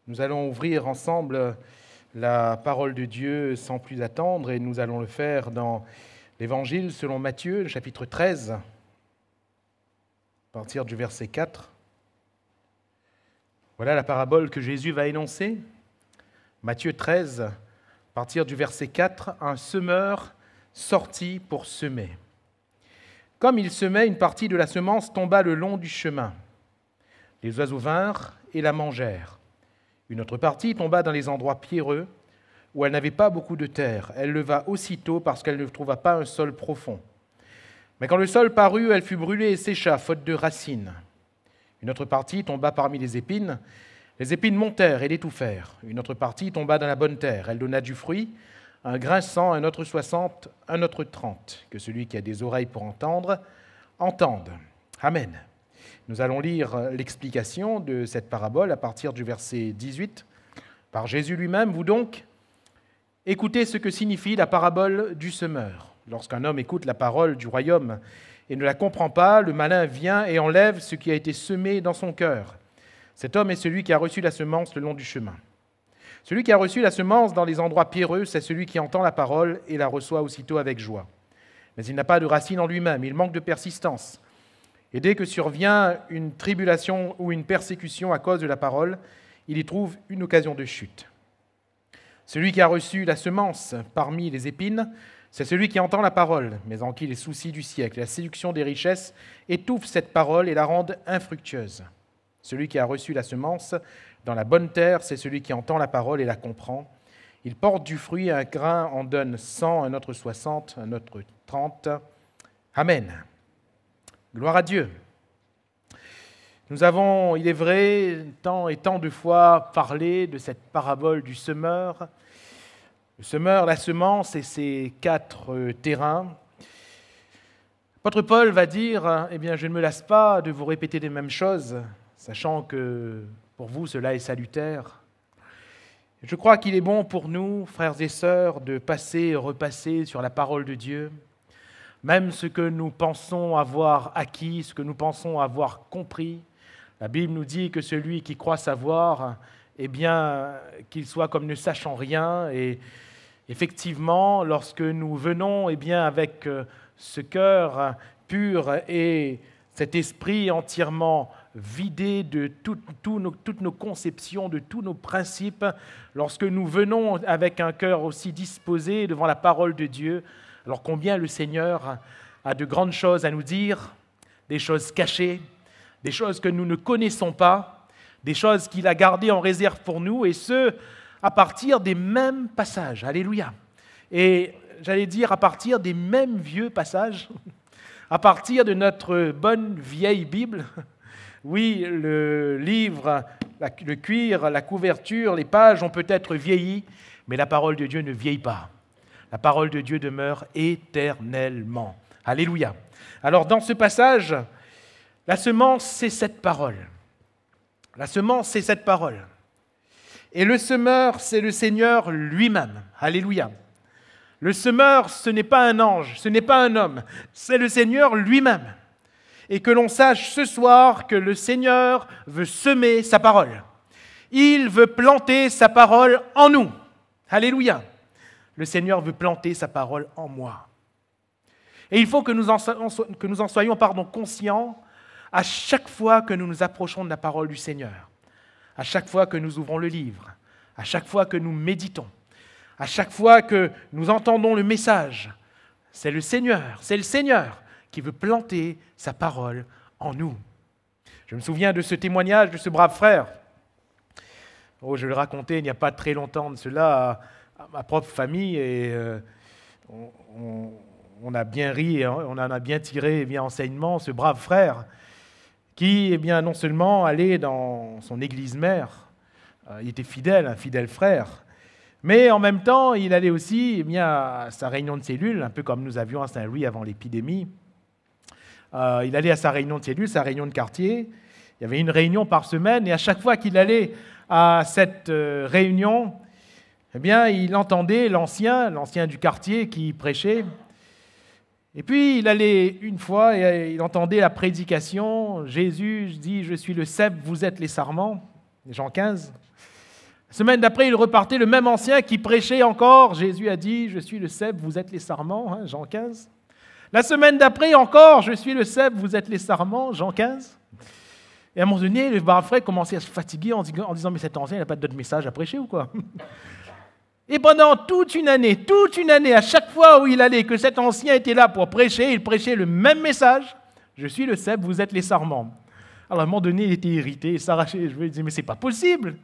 Nous allons ouvrir ensemble la parole de Dieu sans plus attendre et nous allons le faire dans l'Évangile selon Matthieu, le chapitre 13, à partir du verset 4. Voilà la parabole que Jésus va énoncer. Matthieu 13, à partir du verset 4, un semeur sortit pour semer. Comme il semait, une partie de la semence tomba le long du chemin. Les oiseaux vinrent et la mangèrent. Une autre partie tomba dans les endroits pierreux, où elle n'avait pas beaucoup de terre. Elle leva aussitôt parce qu'elle ne trouva pas un sol profond. Mais quand le sol parut, elle fut brûlée et sécha, faute de racines. Une autre partie tomba parmi les épines. Les épines montèrent et l'étouffèrent. Une autre partie tomba dans la bonne terre. Elle donna du fruit, un grain 100, un autre 60, un autre 30. Que celui qui a des oreilles pour entendre, entende. Amen. Nous allons lire l'explication de cette parabole à partir du verset 18. Par Jésus lui-même, vous donc, écoutez ce que signifie la parabole du semeur. Lorsqu'un homme écoute la parole du royaume et ne la comprend pas, le malin vient et enlève ce qui a été semé dans son cœur. Cet homme est celui qui a reçu la semence le long du chemin. Celui qui a reçu la semence dans les endroits pierreux, c'est celui qui entend la parole et la reçoit aussitôt avec joie. Mais il n'a pas de racine en lui-même, il manque de persistance. Et dès que survient une tribulation ou une persécution à cause de la parole, il y trouve une occasion de chute. Celui qui a reçu la semence parmi les épines, c'est celui qui entend la parole, mais en qui les soucis du siècle, la séduction des richesses étouffent cette parole et la rendent infructueuse. Celui qui a reçu la semence dans la bonne terre, c'est celui qui entend la parole et la comprend. Il porte du fruit, un grain en donne 100, un autre 60, un autre 30. Amen. Gloire à Dieu. Nous avons, il est vrai, tant et tant de fois parlé de cette parabole du semeur. Le semeur, la semence et ses 4 terrains. L'apôtre Paul va dire, eh bien, je ne me lasse pas de vous répéter les mêmes choses, sachant que pour vous, cela est salutaire. Je crois qu'il est bon pour nous, frères et sœurs, de passer et repasser sur la parole de Dieu. Même ce que nous pensons avoir acquis, ce que nous pensons avoir compris, la Bible nous dit que celui qui croit savoir, eh bien, qu'il soit comme ne sachant rien. Et effectivement, lorsque nous venons eh bien, avec ce cœur pur et cet esprit entièrement vidé de toutes nos conceptions, de tous nos principes, lorsque nous venons avec un cœur aussi disposé devant la parole de Dieu, alors combien le Seigneur a de grandes choses à nous dire, des choses cachées, des choses que nous ne connaissons pas, des choses qu'il a gardées en réserve pour nous, et ce, à partir des mêmes passages. Alléluia. Et j'allais dire à partir des mêmes vieux passages, à partir de notre bonne vieille Bible. Oui, le livre, le cuir, la couverture, les pages ont peut-être vieilli, mais la parole de Dieu ne vieillit pas. La parole de Dieu demeure éternellement. Alléluia. Alors, dans ce passage, la semence, c'est cette parole. La semence, c'est cette parole. Et le semeur, c'est le Seigneur lui-même. Alléluia. Le semeur, ce n'est pas un ange, ce n'est pas un homme, c'est le Seigneur lui-même. Et que l'on sache ce soir que le Seigneur veut semer sa parole. Il veut planter sa parole en nous. Alléluia. Le Seigneur veut planter sa parole en moi. Et il faut que nous en soyons conscients à chaque fois que nous nous approchons de la parole du Seigneur, à chaque fois que nous ouvrons le livre, à chaque fois que nous méditons, à chaque fois que nous entendons le message. C'est le Seigneur qui veut planter sa parole en nous. Je me souviens de ce témoignage de ce brave frère. Oh, je le racontais il n'y a pas très longtemps de cela à ma propre famille et on a bien ri, on en a bien tiré enseignement, ce brave frère qui non seulement allait dans son église mère, il était fidèle, un fidèle frère, mais en même temps il allait aussi à sa réunion de cellule, un peu comme nous avions à Saint-Louis avant l'épidémie. Il allait à sa réunion de cellule, sa réunion de quartier. Il y avait une réunion par semaine et à chaque fois qu'il allait à cette réunion, il entendait l'ancien du quartier qui prêchait. Et puis, il allait une fois et il entendait la prédication. Jésus dit « Je suis le cep, vous êtes les sarments ». Jean 15. La semaine d'après, il repartait, le même ancien qui prêchait encore. Jésus a dit, je suis le cep, vous êtes les sarments, hein, Jean 15. La semaine d'après, encore, je suis le cep, vous êtes les sarments, Jean 15. Et à un moment donné, le brave frère commençait à se fatiguer en disant, mais cet ancien, il n'a pas d'autre message à prêcher ou quoi? Et pendant toute une année, à chaque fois où il allait, que cet ancien était là pour prêcher, il prêchait le même message. Je suis le cep, vous êtes les sarments. Alors à un moment donné, il était irrité, il s'arrachait les cheveux, il disait, mais c'est pas possible,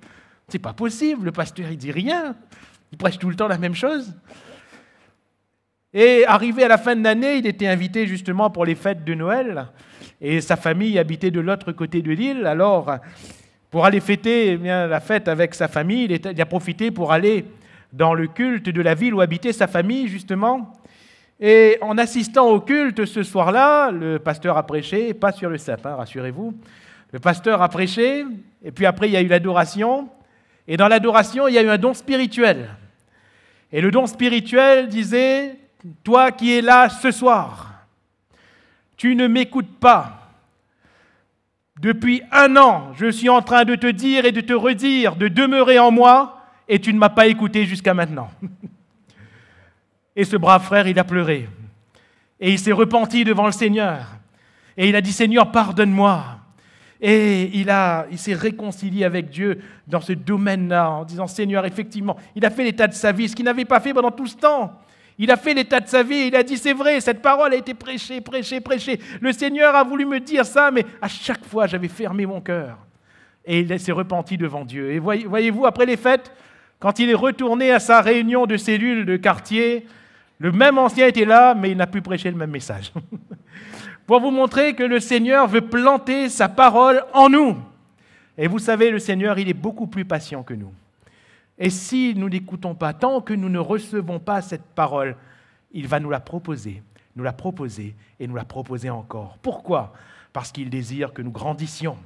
le pasteur il dit rien, il prêche tout le temps la même chose. Et arrivé à la fin de l'année, il était invité justement pour les fêtes de Noël, et sa famille habitait de l'autre côté de l'île, alors pour aller fêter la fête avec sa famille, il a profité pour aller dans le culte de la ville où habitait sa famille, justement. Et en assistant au culte ce soir-là, le pasteur a prêché, pas sur le cep, hein, rassurez-vous. Le pasteur a prêché, et puis après, il y a eu l'adoration. Et dans l'adoration, il y a eu un don spirituel. Et le don spirituel disait, « Toi qui es là ce soir, tu ne m'écoutes pas. Depuis 1 an, je suis en train de te dire et de te redire de demeurer en moi, et tu ne m'as pas écouté jusqu'à maintenant. » Et ce brave frère, il a pleuré. Et il s'est repenti devant le Seigneur. Et il a dit, « Seigneur, pardonne-moi. » Et il s'est réconcilié avec Dieu dans ce domaine-là, en disant, « Seigneur, effectivement, il a fait l'état de sa vie, ce qu'il n'avait pas fait pendant tout ce temps. Il a fait l'état de sa vie, il a dit, c'est vrai, cette parole a été prêchée. Le Seigneur a voulu me dire ça, mais à chaque fois, j'avais fermé mon cœur. » Et il s'est repenti devant Dieu. Et voyez-vous, après les fêtes, quand il est retourné à sa réunion de cellule de quartier, le même ancien était là, mais il n'a plus prêché le même message. Pour vous montrer que le Seigneur veut planter sa parole en nous. Et vous savez, le Seigneur, il est beaucoup plus patient que nous. Et si nous n'écoutons pas, tant que nous ne recevons pas cette parole, il va nous la proposer et nous la proposer encore. Pourquoi? Parce qu'il désire que nous grandissions.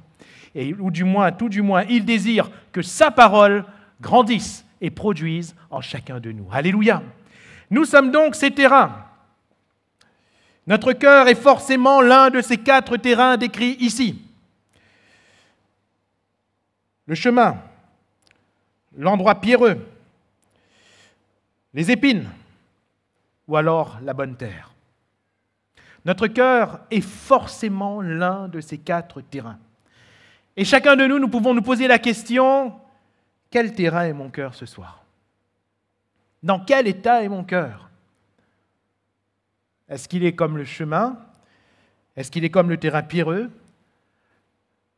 Tout du moins, il désire que sa parole grandisse et produise en chacun de nous. Alléluia! Nous sommes donc ces terrains. Notre cœur est forcément l'un de ces 4 terrains décrits ici. Le chemin, l'endroit pierreux, les épines, ou alors la bonne terre. Notre cœur est forcément l'un de ces 4 terrains. Et chacun de nous pouvons nous poser la question, quel terrain est mon cœur ce soir? Dans quel état est mon cœur? Est-ce qu'il est comme le chemin? Est-ce qu'il est comme le terrain pierreux?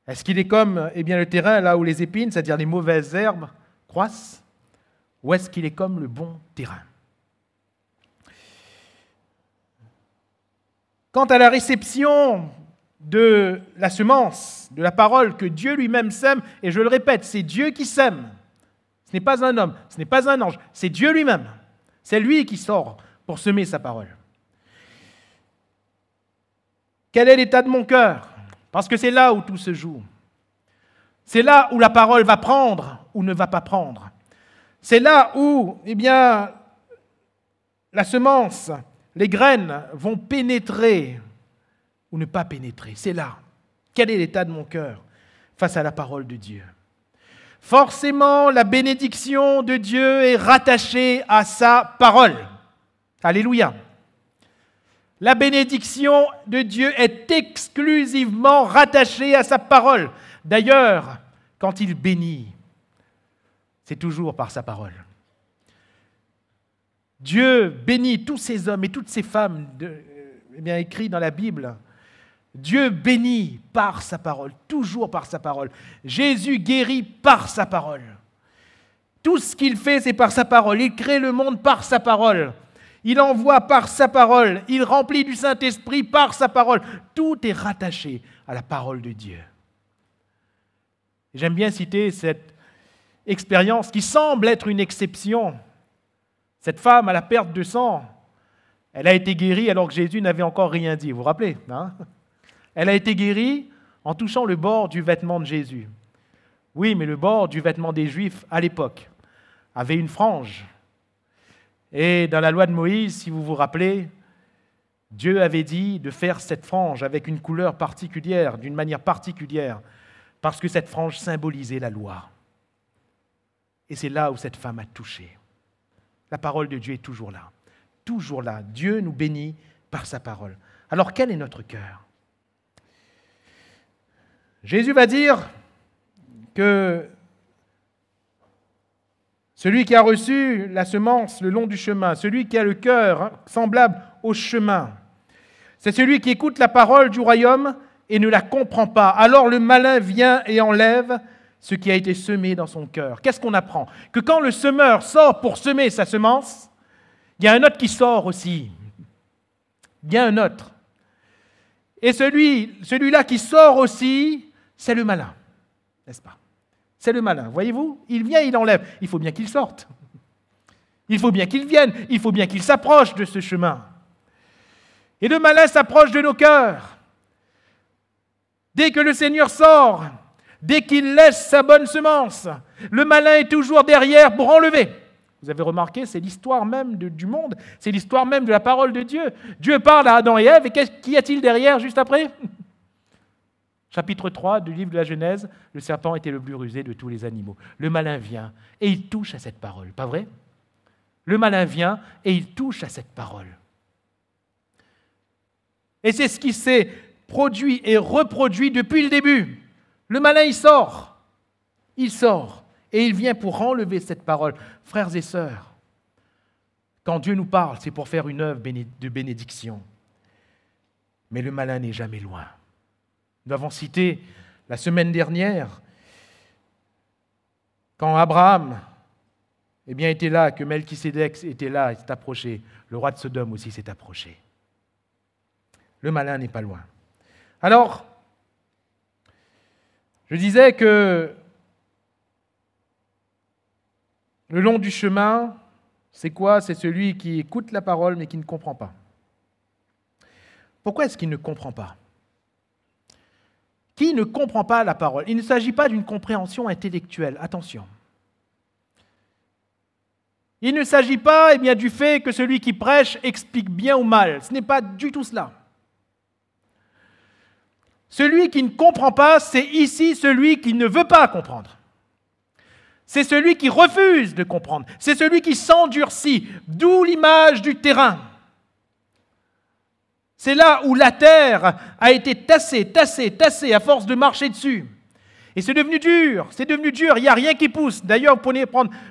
Est-ce qu'il est comme le terrain là où les épines, c'est-à-dire les mauvaises herbes, croissent? Ou est-ce qu'il est comme le bon terrain? Quant à la réception de la semence, de la parole que Dieu lui-même sème, et je le répète, c'est Dieu qui sème. Ce n'est pas un homme, ce n'est pas un ange, c'est Dieu lui-même. C'est lui qui sort pour semer sa parole. Quel est l'état de mon cœur? Parce que c'est là où tout se joue. C'est là où la parole va prendre ou ne va pas prendre. C'est là où, la semence, les graines vont pénétrer ou ne pas pénétrer. C'est là. Quel est l'état de mon cœur face à la parole de Dieu? Forcément, la bénédiction de Dieu est rattachée à sa parole. Alléluia. La bénédiction de Dieu est exclusivement rattachée à sa parole. D'ailleurs, quand il bénit, c'est toujours par sa parole. Dieu bénit tous ces hommes et toutes ces femmes écrits dans la Bible. Dieu bénit par sa parole, toujours par sa parole. Jésus guérit par sa parole. Tout ce qu'il fait, c'est par sa parole. Il crée le monde par sa parole. Il envoie par sa parole. Il remplit du Saint-Esprit par sa parole. Tout est rattaché à la parole de Dieu. J'aime bien citer cette expérience qui semble être une exception. Cette femme à la perte de sang, elle a été guérie alors que Jésus n'avait encore rien dit. Vous vous rappelez, hein? Elle a été guérie en touchant le bord du vêtement de Jésus. Oui, mais le bord du vêtement des Juifs, à l'époque, avait une frange. Et dans la loi de Moïse, si vous vous rappelez, Dieu avait dit de faire cette frange avec une couleur particulière, d'une manière particulière, parce que cette frange symbolisait la loi. Et c'est là où cette femme a touché. La parole de Dieu est toujours là. Toujours là. Dieu nous bénit par sa parole. Alors quel est notre cœur? Jésus va dire que celui qui a reçu la semence le long du chemin, celui qui a le cœur semblable au chemin, c'est celui qui écoute la parole du royaume et ne la comprend pas. Alors le malin vient et enlève ce qui a été semé dans son cœur. Qu'est-ce qu'on apprend? Que quand le semeur sort pour semer sa semence, il y a un autre qui sort aussi. Il y a un autre. Et celui-là qui sort aussi, c'est le malin, n'est-ce pas? C'est le malin, voyez-vous? Il vient, il enlève. Il faut bien qu'il sorte. Il faut bien qu'il vienne. Il faut bien qu'il s'approche de ce chemin. Et le malin s'approche de nos cœurs. Dès que le Seigneur sort, dès qu'il laisse sa bonne semence, le malin est toujours derrière pour enlever. Vous avez remarqué, c'est l'histoire même du monde, c'est l'histoire même de la parole de Dieu. Dieu parle à Adam et Ève, et qu'y a-t-il derrière juste après? Chapitre 3 du livre de la Genèse, le serpent était le plus rusé de tous les animaux. Le malin vient et il touche à cette parole, pas vrai? Le malin vient et il touche à cette parole. Et c'est ce qui s'est produit et reproduit depuis le début. Le malin, il sort, et il vient pour enlever cette parole. Frères et sœurs, quand Dieu nous parle, c'est pour faire une œuvre de bénédiction. Mais le malin n'est jamais loin. Nous avons cité la semaine dernière, quand Abraham était là, que Melchisédek était là, il s'est approché. Le roi de Sodome aussi s'est approché. Le malin n'est pas loin. Alors, je disais que le long du chemin, c'est quoi? C'est celui qui écoute la parole mais qui ne comprend pas. Pourquoi est-ce qu'il ne comprend pas? Qui ne comprend pas la parole? Il ne s'agit pas d'une compréhension intellectuelle, attention. Il ne s'agit pas du fait que celui qui prêche explique bien ou mal. Ce n'est pas du tout cela. Celui qui ne comprend pas, c'est ici celui qui ne veut pas comprendre. C'est celui qui refuse de comprendre. C'est celui qui s'endurcit, d'où l'image du terrain. C'est là où la terre a été tassée à force de marcher dessus. Et c'est devenu dur, il n'y a rien qui pousse. D'ailleurs, vous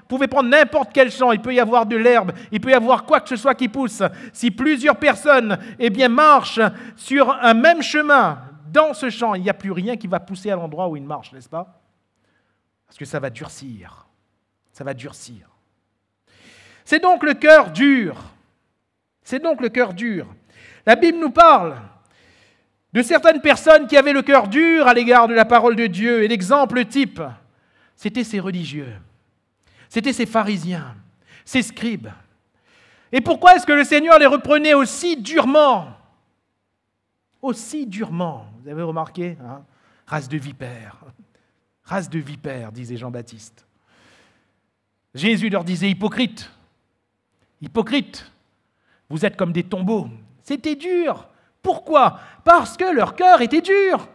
pouvez prendre n'importe quel champ, il peut y avoir de l'herbe, il peut y avoir quoi que ce soit qui pousse. Si plusieurs personnes marchent sur un même chemin, dans ce champ, il n'y a plus rien qui va pousser à l'endroit où il marche, n'est-ce pas? Parce que ça va durcir. Ça va durcir. C'est donc le cœur dur. La Bible nous parle de certaines personnes qui avaient le cœur dur à l'égard de la parole de Dieu. Et l'exemple type, c'était ces religieux. C'était ces pharisiens, ces scribes. Et pourquoi est-ce que le Seigneur les reprenait aussi durement? Aussi durement. Vous avez remarqué, hein? Race de vipères. Race de vipères, disait Jean-Baptiste. Jésus leur disait, hypocrites, vous êtes comme des tombeaux. C'était dur. Pourquoi? Parce que leur cœur était dur.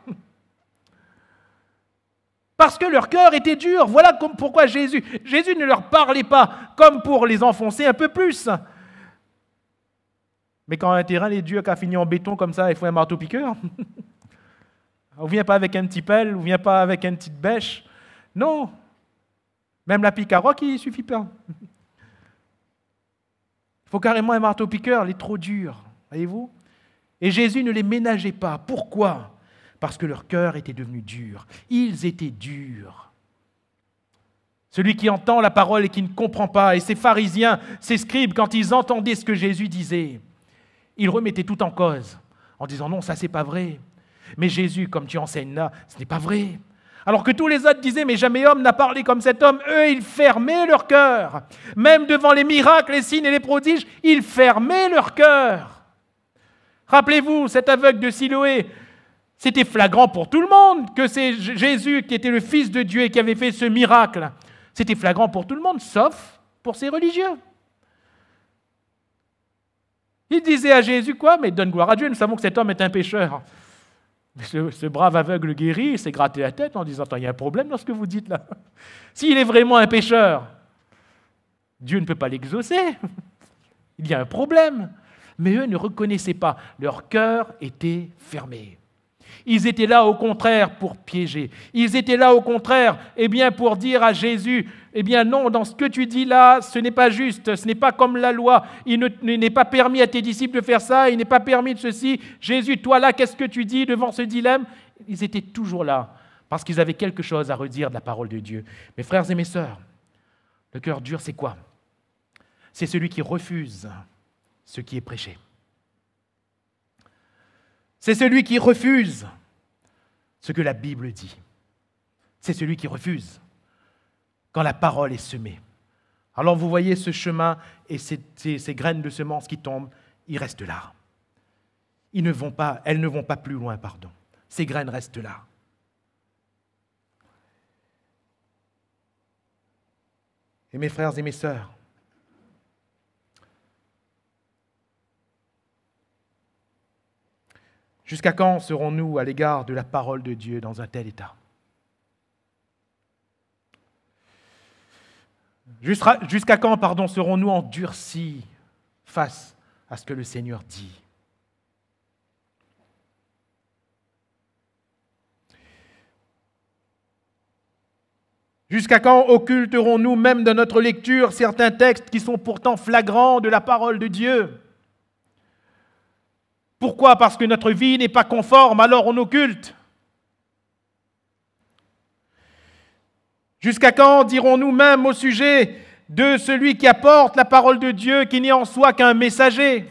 Parce que leur cœur était dur. Voilà pourquoi Jésus ne leur parlait pas comme pour les enfoncer un peu plus. Mais quand un terrain est dur, qu'a fini en béton comme ça, il faut un marteau-piqueur. On ne vient pas avec un petit pelle, on ne vient pas avec une petite bêche. Non. Même la pique à roc, il ne suffit pas. Il faut carrément un marteau-piqueur, il est trop dur. Voyez-vous? Et Jésus ne les ménageait pas. Pourquoi? Parce que leur cœur était devenu dur. Ils étaient durs. Celui qui entend la parole et qui ne comprend pas, et ces pharisiens, ces scribes, quand ils entendaient ce que Jésus disait, ils remettaient tout en cause, en disant non, ça c'est pas vrai. Mais Jésus, comme tu enseignes là, ce n'est pas vrai. Alors que tous les autres disaient, mais jamais homme n'a parlé comme cet homme. Eux, ils fermaient leur cœur. Même devant les miracles, les signes et les prodiges, ils fermaient leur cœur. Rappelez-vous, cet aveugle de Siloé, c'était flagrant pour tout le monde que c'est Jésus qui était le Fils de Dieu et qui avait fait ce miracle. C'était flagrant pour tout le monde, sauf pour ces religieux. Ils disaient à Jésus, quoi? Mais donne gloire à Dieu, nous savons que cet homme est un pécheur. Ce brave aveugle guéri s'est gratté la tête en disant, attends, il y a un problème dans ce que vous dites là. S'il est vraiment un pécheur, Dieu ne peut pas l'exaucer. Il y a un problème. Mais eux ne reconnaissaient pas. Leur cœur était fermé. Ils étaient là au contraire pour piéger. Ils étaient là au contraire pour dire à Jésus, non, dans ce que tu dis là, ce n'est pas juste, ce n'est pas comme la loi. Il n'est pas permis à tes disciples de faire ça, il n'est pas permis de ceci. Jésus, toi là, qu'est-ce que tu dis devant ce dilemme? Ils étaient toujours là parce qu'ils avaient quelque chose à redire de la parole de Dieu. Mes frères et mes sœurs, le cœur dur, c'est quoi? C'est celui qui refuse ce qui est prêché. C'est celui qui refuse ce que la Bible dit. C'est celui qui refuse quand la parole est semée. Alors vous voyez ce chemin et ces graines de semence qui tombent, ils restent là. Elles ne vont pas plus loin, pardon. Ces graines restent là. Et mes frères et mes sœurs, jusqu'à quand serons-nous à l'égard de la parole de Dieu dans un tel état? Jusqu'à quand, serons-nous endurcis face à ce que le Seigneur dit? Jusqu'à quand occulterons-nous même de notre lecture certains textes qui sont pourtant flagrants de la parole de Dieu? Pourquoi? Parce que notre vie n'est pas conforme, alors on occulte. Jusqu'à quand dirons-nous même au sujet de celui qui apporte la parole de Dieu, qui n'est en soi qu'un messager?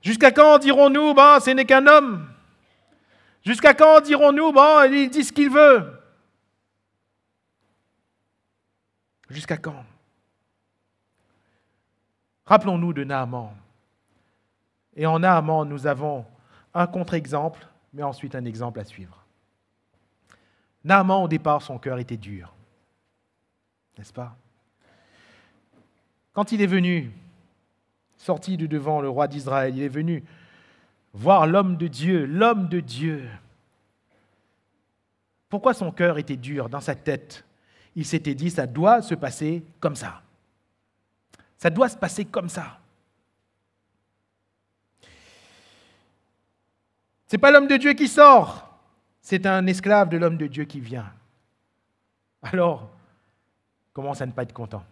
Jusqu'à quand dirons-nous, ce n'est qu'un homme? Jusqu'à quand dirons-nous, il dit ce qu'il veut? Jusqu'à quand? Rappelons-nous de Naaman. Et en Naaman, nous avons un contre-exemple, mais ensuite un exemple à suivre. Naaman, au départ, son cœur était dur. N'est-ce pas? Quand il est venu, sorti de devant le roi d'Israël, il est venu voir l'homme de Dieu, l'homme de Dieu. Pourquoi son cœur était dur dans sa tête? Il s'était dit, ça doit se passer comme ça. Ça doit se passer comme ça. Ce n'est pas l'homme de Dieu qui sort, c'est un esclave de l'homme de Dieu qui vient. Alors, commence à ne pas être content.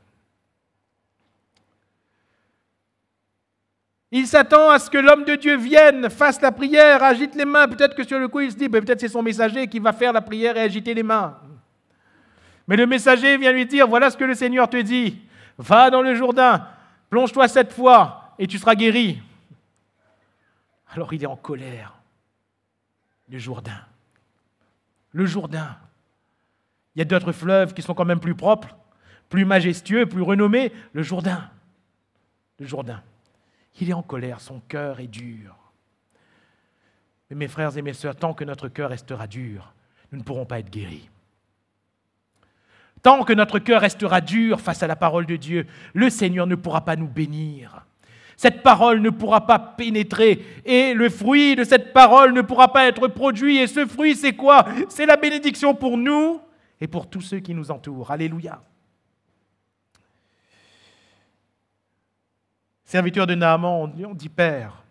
Il s'attend à ce que l'homme de Dieu vienne, fasse la prière, agite les mains. Peut-être que sur le coup, il se dit, peut-être c'est son messager qui va faire la prière et agiter les mains. Mais le messager vient lui dire, voilà ce que le Seigneur te dit. Va dans le Jourdain, plonge-toi 7 fois et tu seras guéri. Alors il est en colère. Le Jourdain. Le Jourdain. Il y a d'autres fleuves qui sont quand même plus propres, plus majestueux, plus renommés. Le Jourdain. Le Jourdain. Il est en colère, son cœur est dur. Mais mes frères et mes sœurs, tant que notre cœur restera dur, nous ne pourrons pas être guéris. Tant que notre cœur restera dur face à la parole de Dieu, le Seigneur ne pourra pas nous bénir. Cette parole ne pourra pas pénétrer et le fruit de cette parole ne pourra pas être produit. Et ce fruit, c'est quoi? C'est la bénédiction pour nous et pour tous ceux qui nous entourent. Alléluia. Serviteur de Naaman, on dit, Père,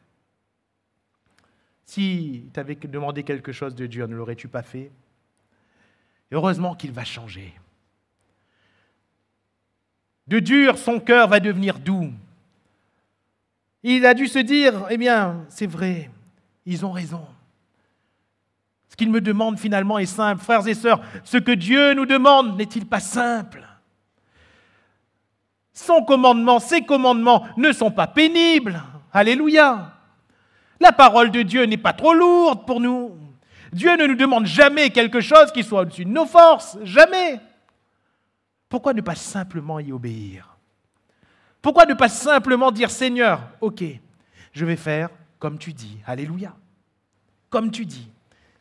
si tu avais demandé quelque chose de Dieu, ne l'aurais-tu pas fait? Heureusement qu'il va changer. De dur, son cœur va devenir doux. Il a dû se dire, c'est vrai, ils ont raison. Ce qu'ils me demandent finalement est simple. Frères et sœurs, ce que Dieu nous demande n'est-il pas simple? Son commandement, ses commandements ne sont pas pénibles. Alléluia. La parole de Dieu n'est pas trop lourde pour nous. Dieu ne nous demande jamais quelque chose qui soit au-dessus de nos forces. Jamais. Pourquoi ne pas simplement y obéir? Pourquoi ne pas simplement dire, Seigneur, ok, je vais faire comme tu dis. Alléluia. Comme tu dis.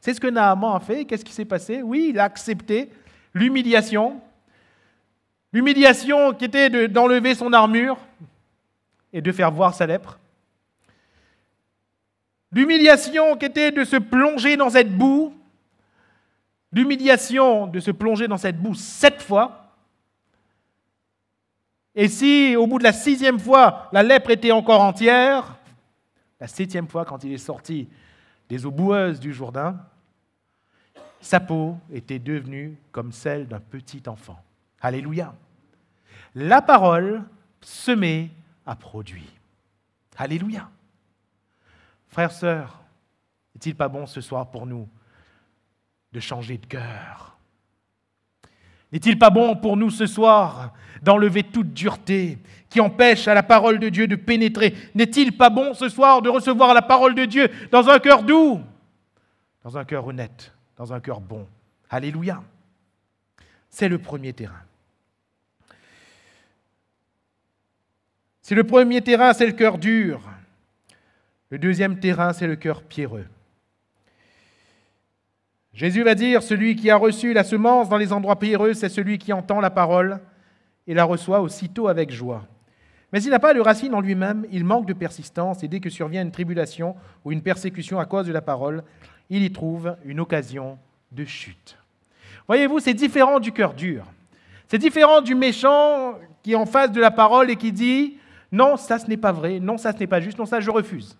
C'est ce que Naaman a fait. Qu'est-ce qui s'est passé? Oui, il a accepté l'humiliation. L'humiliation qui était d'enlever son armure et de faire voir sa lèpre. L'humiliation qui était de se plonger dans cette boue. L'humiliation de se plonger dans cette boue 7 fois. Et si, au bout de la 6e fois, la lèpre était encore entière, la 7e fois, quand il est sorti des eaux boueuses du Jourdain, sa peau était devenue comme celle d'un petit enfant. Alléluia. La parole semée a produit. Alléluia. Frères, sœurs, n'est-il pas bon ce soir pour nous de changer de cœur? N'est-il pas bon pour nous ce soir d'enlever toute dureté qui empêche à la parole de Dieu de pénétrer? N'est-il pas bon ce soir de recevoir la parole de Dieu dans un cœur doux, dans un cœur honnête, dans un cœur bon? Alléluia. C'est le premier terrain. C'est le premier terrain, c'est le cœur dur. Le deuxième terrain, c'est le cœur pierreux. Jésus va dire, celui qui a reçu la semence dans les endroits pierreux, c'est celui qui entend la parole et la reçoit aussitôt avec joie. Mais il n'a pas de racine en lui-même, il manque de persistance, et dès que survient une tribulation ou une persécution à cause de la parole, il y trouve une occasion de chute. Voyez-vous, c'est différent du cœur dur. C'est différent du méchant qui est en face de la parole et qui dit « Non, ça ce n'est pas vrai, non, ça ce n'est pas juste, non, ça je refuse ».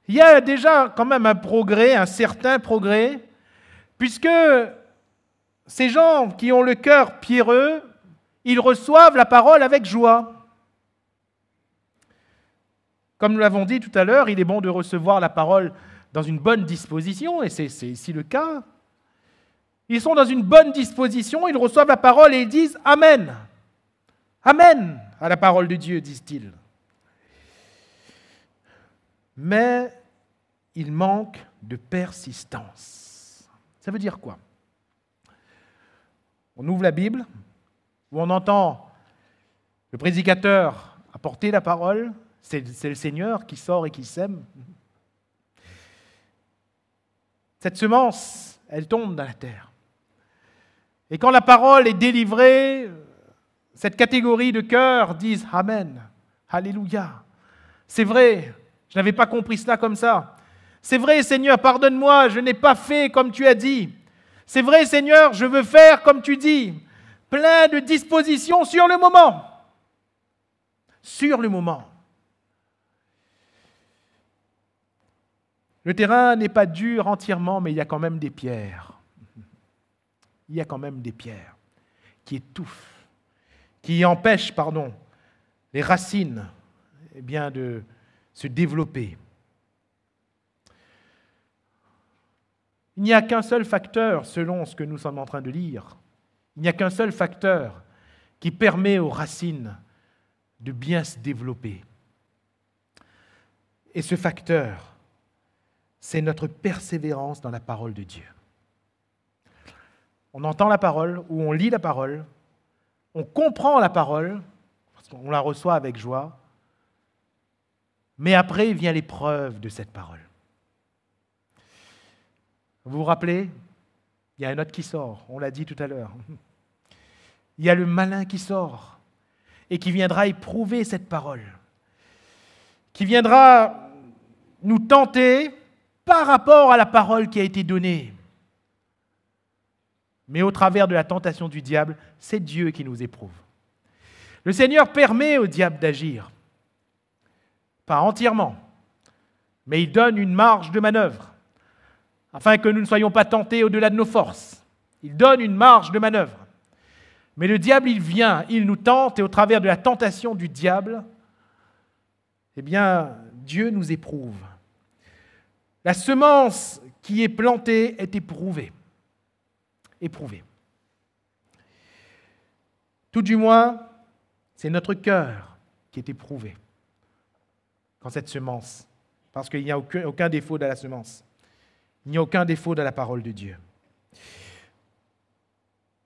Il y a déjà quand même un progrès, un certain progrès, puisque ces gens qui ont le cœur pierreux, ils reçoivent la parole avec joie. Comme nous l'avons dit tout à l'heure, il est bon de recevoir la parole dans une bonne disposition, et c'est ici le cas. Ils sont dans une bonne disposition, ils reçoivent la parole et ils disent « Amen ». « Amen » à la parole de Dieu, disent-ils. Mais il manque de persistance. Ça veut dire quoi? On ouvre la Bible, où on entend le prédicateur apporter la parole, c'est le Seigneur qui sort et qui sème. Cette semence, elle tombe dans la terre. Et quand la parole est délivrée, cette catégorie de cœurs disent « Amen »,« Alléluia ». C'est vrai, je n'avais pas compris cela comme ça. C'est vrai, Seigneur, pardonne-moi, je n'ai pas fait comme tu as dit. C'est vrai, Seigneur, je veux faire comme tu dis. Plein de dispositions sur le moment. Sur le moment. Le terrain n'est pas dur entièrement, mais il y a quand même des pierres. Il y a quand même des pierres qui étouffent, qui empêchent, les racines de se développer. Il n'y a qu'un seul facteur, selon ce que nous sommes en train de lire, il n'y a qu'un seul facteur qui permet aux racines de bien se développer. Et ce facteur, c'est notre persévérance dans la parole de Dieu. On entend la parole, ou on lit la parole, on comprend la parole, parce qu'on la reçoit avec joie, mais après vient l'épreuve de cette parole. Vous vous rappelez? Il y a un autre qui sort, on l'a dit tout à l'heure. Il y a le malin qui sort et qui viendra éprouver cette parole, qui viendra nous tenter par rapport à la parole qui a été donnée. Mais au travers de la tentation du diable, c'est Dieu qui nous éprouve. Le Seigneur permet au diable d'agir, pas entièrement, mais il donne une marge de manœuvre, afin que nous ne soyons pas tentés au-delà de nos forces. Il donne une marge de manœuvre. Mais le diable, il vient, il nous tente, et au travers de la tentation du diable, Dieu nous éprouve. La semence qui est plantée est éprouvée. Tout du moins, c'est notre cœur qui est éprouvé quand cette semence, parce qu'il n'y a aucun défaut dans la semence. Il n'y a aucun défaut dans la parole de Dieu.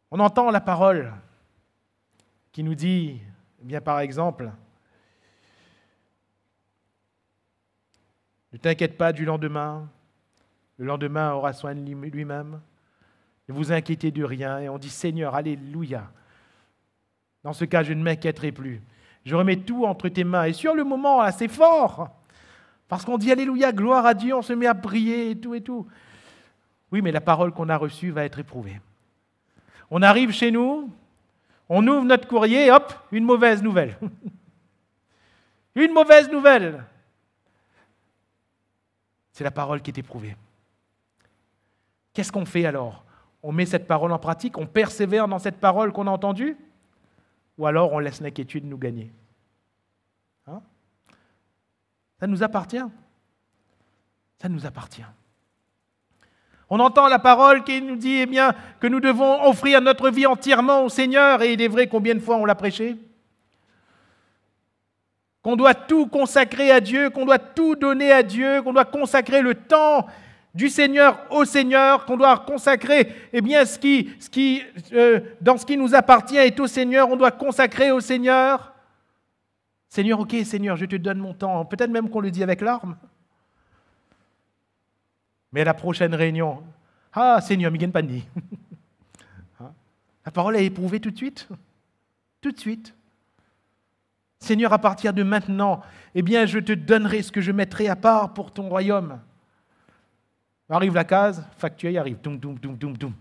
On entend la parole qui nous dit, par exemple, ne t'inquiète pas du lendemain, le lendemain aura soin de lui-même. Ne vous inquiétez de rien. Et on dit, Seigneur, alléluia. Dans ce cas, je ne m'inquiéterai plus. Je remets tout entre tes mains. Et sur le moment, là, c'est fort. Parce qu'on dit, alléluia, gloire à Dieu, on se met à prier et tout et tout. Oui, mais la parole qu'on a reçue va être éprouvée. On arrive chez nous, On ouvre notre courrier, hop, une mauvaise nouvelle. Une mauvaise nouvelle. C'est la parole qui est éprouvée. Qu'est-ce qu'on fait alors? On met cette parole en pratique, on persévère dans cette parole qu'on a entendue, ou alors on laisse l'inquiétude nous gagner? Hein? Ça nous appartient. Ça nous appartient. On entend la parole qui nous dit que nous devons offrir notre vie entièrement au Seigneur, et il est vrai combien de fois on l'a prêché? Qu'on doit tout consacrer à Dieu, qu'on doit tout donner à Dieu, qu'on doit consacrer le temps du Seigneur au Seigneur, qu'on doit consacrer dans ce qui nous appartient est au Seigneur, on doit consacrer au Seigneur. Seigneur, ok Seigneur, je te donne mon temps. Peut-être même qu'on le dit avec larmes. Mais à la prochaine réunion, ah Seigneur, Miguel Pandi. La parole est éprouvée tout de suite. Tout de suite. Seigneur, à partir de maintenant, je te donnerai ce que je mettrai à part pour ton royaume. Arrive la case, factuel arrive. Doum, doum, doum, doum, doum.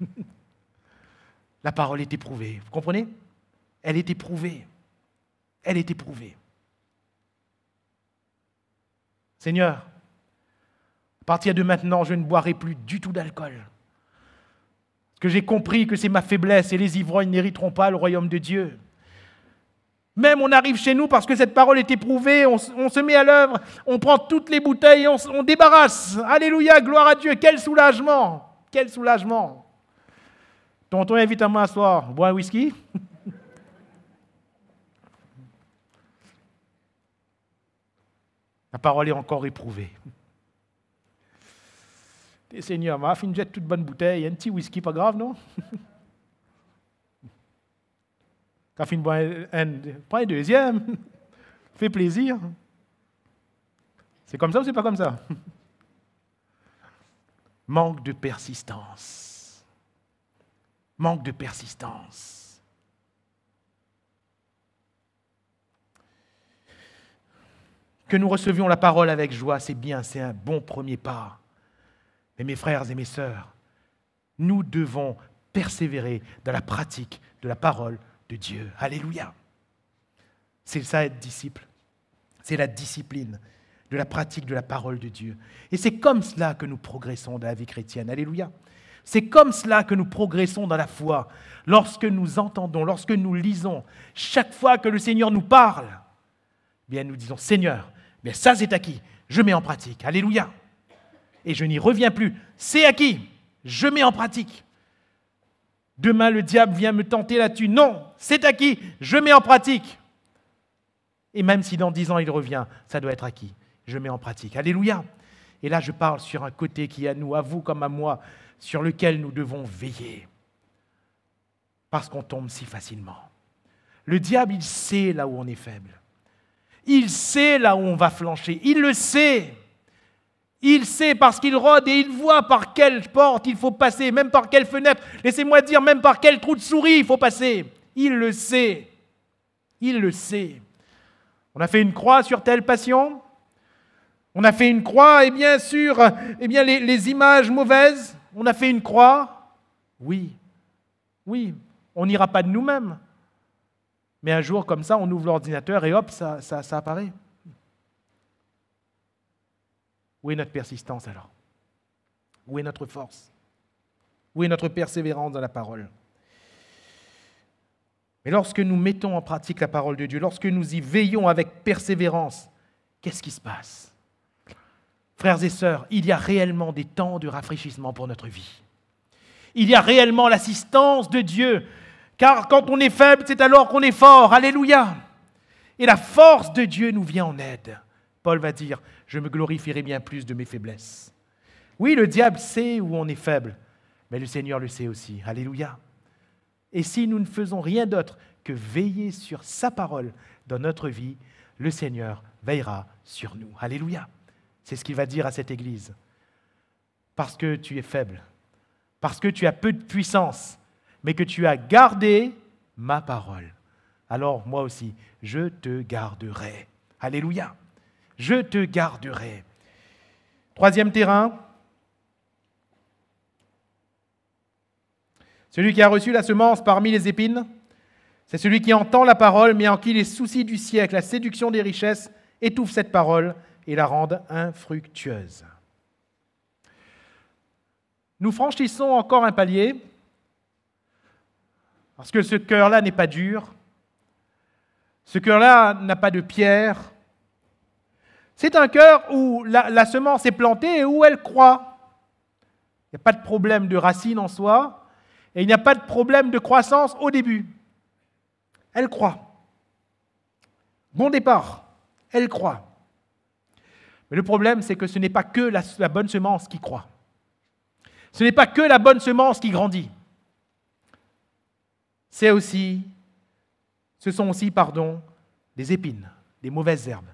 La parole est éprouvée. Vous comprenez? Elle est éprouvée. Elle est éprouvée. Seigneur, à partir de maintenant, je ne boirai plus du tout d'alcool. Parce que j'ai compris que c'est ma faiblesse et les ivrognes n'hériteront pas le royaume de Dieu. Même on arrive chez nous parce que cette parole est éprouvée, on se met à l'œuvre, on prend toutes les bouteilles, on débarrasse. Alléluia, gloire à Dieu, quel soulagement, quel soulagement. Tonton invite à m'asseoir, bois un whisky. La parole est encore éprouvée. Et Seigneur, ma fille jette toute bonne bouteille, un petit whisky, pas grave, non? Quand fin prends un deuxième, fait plaisir. C'est comme ça ou c'est pas comme ça? Manque de persistance. Manque de persistance. Que nous recevions la parole avec joie, c'est bien, c'est un bon premier pas. Mais mes frères et mes sœurs, nous devons persévérer dans la pratique de la parole de Dieu. Alléluia. C'est ça être disciple. C'est la discipline de la pratique de la parole de Dieu. Et c'est comme cela que nous progressons dans la vie chrétienne. Alléluia. C'est comme cela que nous progressons dans la foi. Lorsque nous entendons, lorsque nous lisons, chaque fois que le Seigneur nous parle, nous disons, Seigneur, ça c'est acquis, je mets en pratique. Alléluia. Et je n'y reviens plus. C'est acquis, je mets en pratique. Demain, le diable vient me tenter là-dessus. Non, c'est acquis, je mets en pratique. Et même si dans 10 ans il revient, ça doit être acquis. Je mets en pratique. Alléluia. Et là, je parle sur un côté qui est à nous, à vous comme à moi, sur lequel nous devons veiller. Parce qu'on tombe si facilement. Le diable, il sait là où on est faible. Il sait là où on va flancher. Il le sait. Il sait parce qu'il rôde et il voit par quelle porte il faut passer, même par quelle fenêtre. Laissez-moi dire, même par quel trou de souris il faut passer. Il le sait. Il le sait. On a fait une croix sur telle passion. On a fait une croix, sur les images mauvaises. On a fait une croix. Oui. Oui. On n'ira pas de nous-mêmes. Mais un jour, comme ça, on ouvre l'ordinateur et hop, ça apparaît. Où est notre persistance alors? Où est notre force? Où est notre persévérance dans la parole? Mais lorsque nous mettons en pratique la parole de Dieu, lorsque nous y veillons avec persévérance, qu'est-ce qui se passe? Frères et sœurs, il y a réellement des temps de rafraîchissement pour notre vie. Il y a réellement l'assistance de Dieu, car quand on est faible, c'est alors qu'on est fort. Alléluia! Et la force de Dieu nous vient en aide. Paul va dire, je me glorifierai bien plus de mes faiblesses. Oui, le diable sait où on est faible, mais le Seigneur le sait aussi. Alléluia. Et si nous ne faisons rien d'autre que veiller sur sa parole dans notre vie, le Seigneur veillera sur nous. Alléluia. C'est ce qu'il va dire à cette église. Parce que tu es faible, parce que tu as peu de puissance, mais que tu as gardé ma parole, alors moi aussi, je te garderai. Alléluia. Je te garderai. Troisième terrain. Celui qui a reçu la semence parmi les épines, C'est celui qui entend la parole, mais en qui les soucis du siècle, la séduction des richesses, étouffent cette parole et la rendent infructueuse. Nous franchissons encore un palier, parce que ce cœur-là n'est pas dur, ce cœur-là n'a pas de pierre. C'est un cœur où la semence est plantée et où elle croît. Il n'y a pas de problème de racine en soi, et il n'y a pas de problème de croissance au début. Elle croît. Bon départ, elle croît. Mais le problème, c'est que ce n'est pas que la bonne semence qui croît. Ce n'est pas que la bonne semence qui grandit. Ce sont aussi, des épines, des mauvaises herbes.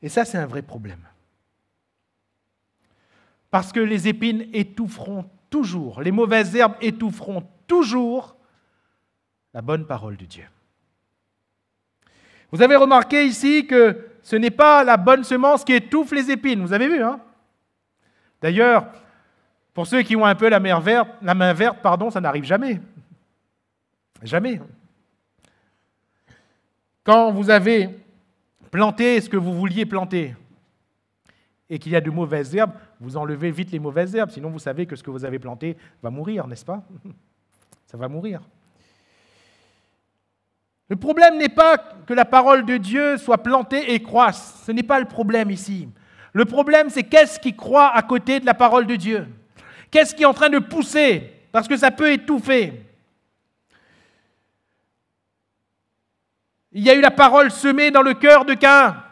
Et ça, c'est un vrai problème. Parce que les épines étoufferont toujours, les mauvaises herbes étoufferont toujours la bonne parole de Dieu. Vous avez remarqué ici que ce n'est pas la bonne semence qui étouffe les épines. Vous avez vu, hein? D'ailleurs, pour ceux qui ont un peu la main verte, ça n'arrive jamais. Jamais. Quand vous avez planté ce que vous vouliez planter et qu'il y a de mauvaises herbes, vous enlevez vite les mauvaises herbes, sinon vous savez que ce que vous avez planté va mourir, n'est-ce pas? Ça va mourir. Le problème n'est pas que la parole de Dieu soit plantée et croisse. Ce n'est pas le problème ici. Le problème, c'est qu'est-ce qui croît à côté de la parole de Dieu? Qu'est-ce qui est en train de pousser? Parce que ça peut étouffer. Il y a eu la parole semée dans le cœur de Caïn.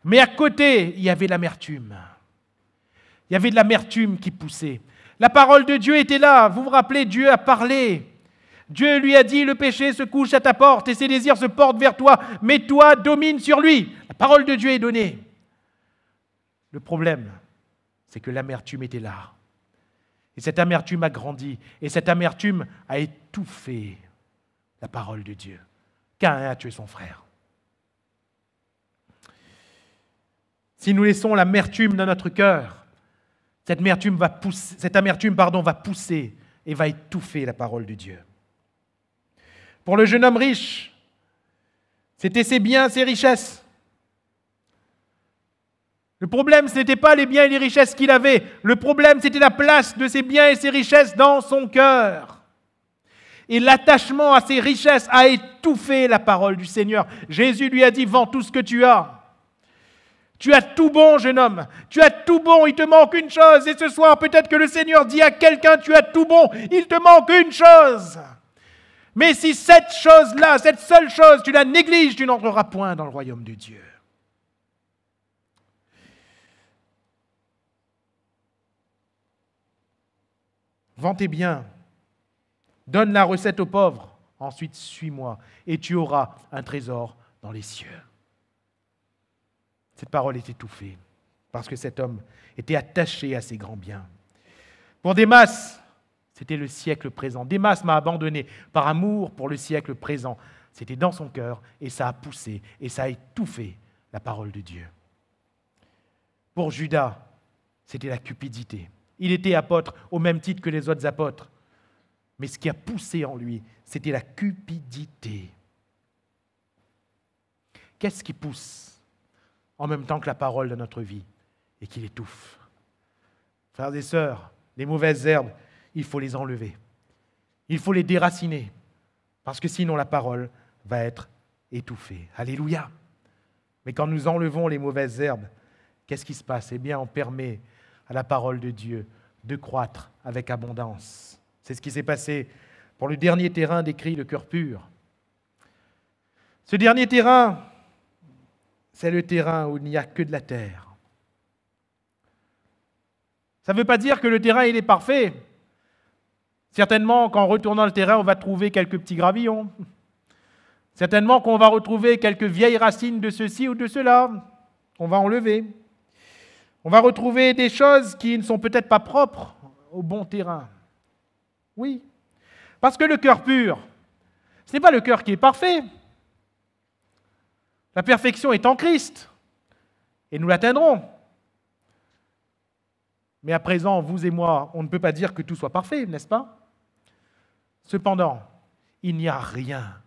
Mais à côté, il y avait l'amertume. Il y avait de l'amertume qui poussait. La parole de Dieu était là. Vous vous rappelez, Dieu a parlé. Dieu lui a dit, le péché se couche à ta porte et ses désirs se portent vers toi, mais toi domine sur lui. La parole de Dieu est donnée. Le problème, c'est que l'amertume était là. Et cette amertume a grandi. Et cette amertume a étouffé la parole de Dieu. Caïn a tué son frère. Si nous laissons l'amertume dans notre cœur, cette amertume va pousser et va étouffer la parole de Dieu. Pour le jeune homme riche, c'était ses biens, ses richesses. Le problème, ce n'était pas les biens et les richesses qu'il avait. Le problème, c'était la place de ses biens et ses richesses dans son cœur. Et l'attachement à ses richesses a étouffé la parole du Seigneur. Jésus lui a dit, vends tout ce que tu as. Tu as tout bon, jeune homme. Tu as tout bon, il te manque une chose. Et ce soir, peut-être que le Seigneur dit à quelqu'un, tu as tout bon, il te manque une chose. Mais si cette chose-là, cette seule chose, tu la négliges, tu n'entreras point dans le royaume de Dieu. Vends tes biens, donne la recette aux pauvres, ensuite suis-moi, et tu auras un trésor dans les cieux. Cette parole est étouffée, parce que cet homme était attaché à ses grands biens. Pour Démas, c'était le siècle présent. Démas m'a abandonné par amour pour le siècle présent. C'était dans son cœur, et ça a poussé, et ça a étouffé la parole de Dieu. Pour Judas, c'était la cupidité. Il était apôtre au même titre que les autres apôtres. Mais ce qui a poussé en lui, c'était la cupidité. Qu'est-ce qui pousse en même temps que la parole de notre vie et qui l'étouffe? Frères et sœurs, les mauvaises herbes, il faut les enlever. Il faut les déraciner, parce que sinon la parole va être étouffée. Alléluia! Mais quand nous enlevons les mauvaises herbes, qu'est-ce qui se passe? Eh bien, on permet à la parole de Dieu de croître avec abondance. C'est ce qui s'est passé pour le dernier terrain décrit, le cœur pur. Ce dernier terrain, c'est le terrain où il n'y a que de la terre. Ça ne veut pas dire que le terrain il est parfait. Certainement qu'en retournant le terrain, on va trouver quelques petits gravillons. Certainement qu'on va retrouver quelques vieilles racines de ceci ou de cela. On va enlever. On va retrouver des choses qui ne sont peut-être pas propres au bon terrain. Oui, parce que le cœur pur, ce n'est pas le cœur qui est parfait. La perfection est en Christ, et nous l'atteindrons. Mais à présent, vous et moi, on ne peut pas dire que tout soit parfait, n'est-ce pas? Cependant, il n'y a rien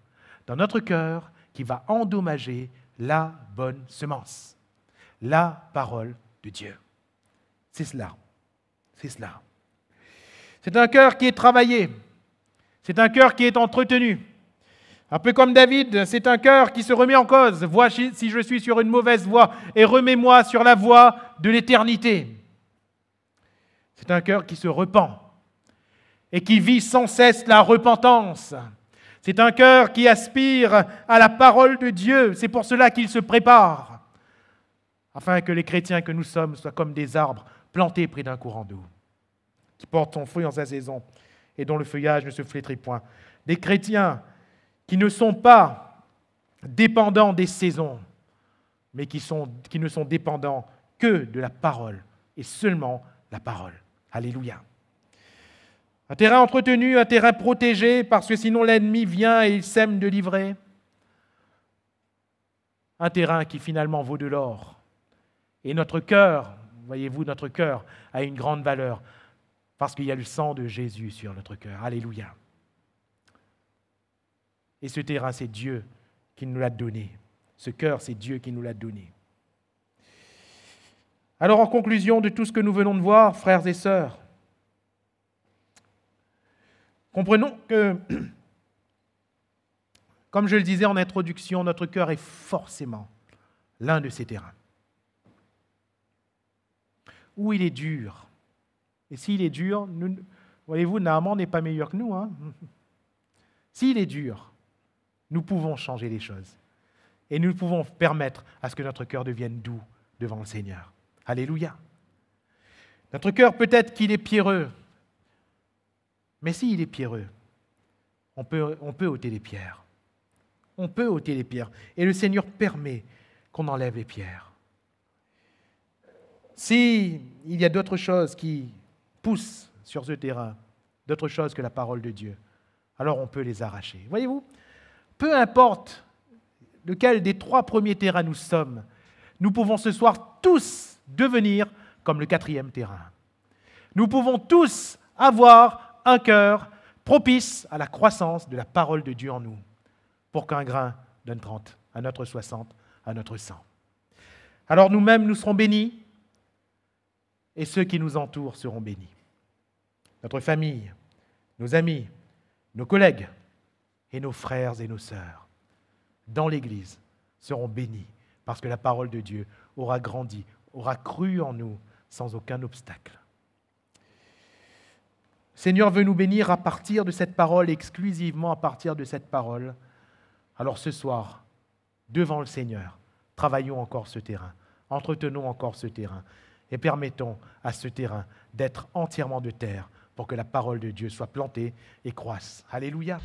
dans notre cœur qui va endommager la bonne semence, la parole de Dieu. C'est cela. C'est cela. C'est un cœur qui est travaillé. C'est un cœur qui est entretenu. Un peu comme David, c'est un cœur qui se remet en cause. Vois si je suis sur une mauvaise voie et remets-moi sur la voie de l'éternité. C'est un cœur qui se repent et qui vit sans cesse la repentance. C'est un cœur qui aspire à la parole de Dieu. C'est pour cela qu'il se prépare, afin que les chrétiens que nous sommes soient comme des arbres plantés près d'un courant d'eau, qui portent son fruit en sa saison et dont le feuillage ne se flétrit point. Des chrétiens qui ne sont pas dépendants des saisons, mais qui ne sont dépendants que de la parole, et seulement la parole. Alléluia. Un terrain entretenu, un terrain protégé, parce que sinon l'ennemi vient et il sème de l'ivraie. Un terrain qui finalement vaut de l'or. Et notre cœur, voyez-vous, notre cœur a une grande valeur, parce qu'il y a le sang de Jésus sur notre cœur. Alléluia. Et ce terrain, c'est Dieu qui nous l'a donné. Ce cœur, c'est Dieu qui nous l'a donné. Alors, en conclusion de tout ce que nous venons de voir, frères et sœurs, comprenons que, comme je le disais en introduction, notre cœur est forcément l'un de ces terrains où il est dur. Et s'il est dur, voyez-vous, Naaman n'est pas meilleur que nous. S'il est dur, nous pouvons changer les choses. Et nous pouvons permettre à ce que notre cœur devienne doux devant le Seigneur. Alléluia. Notre cœur, peut-être qu'il est pierreux. Mais s'il est pierreux, on peut ôter les pierres. On peut ôter les pierres. Et le Seigneur permet qu'on enlève les pierres. S'il y a d'autres choses qui poussent sur ce terrain, d'autres choses que la parole de Dieu, alors on peut les arracher. Voyez-vous, peu importe lequel des 3 premiers terrains nous sommes, nous pouvons ce soir tous devenir comme le 4e terrain. Nous pouvons tous avoir un cœur propice à la croissance de la parole de Dieu en nous, pour qu'un grain donne 30, un autre 60, un autre 100. Alors nous-mêmes, nous serons bénis, et ceux qui nous entourent seront bénis. Notre famille, nos amis, nos collègues et nos frères et nos sœurs dans l'Église seront bénis parce que la parole de Dieu aura grandi, aura cru en nous sans aucun obstacle. Le Seigneur veut nous bénir à partir de cette parole, exclusivement à partir de cette parole. Alors ce soir, devant le Seigneur, travaillons encore ce terrain, entretenons encore ce terrain et permettons à ce terrain d'être entièrement de terre pour que la parole de Dieu soit plantée et croisse. Alléluia.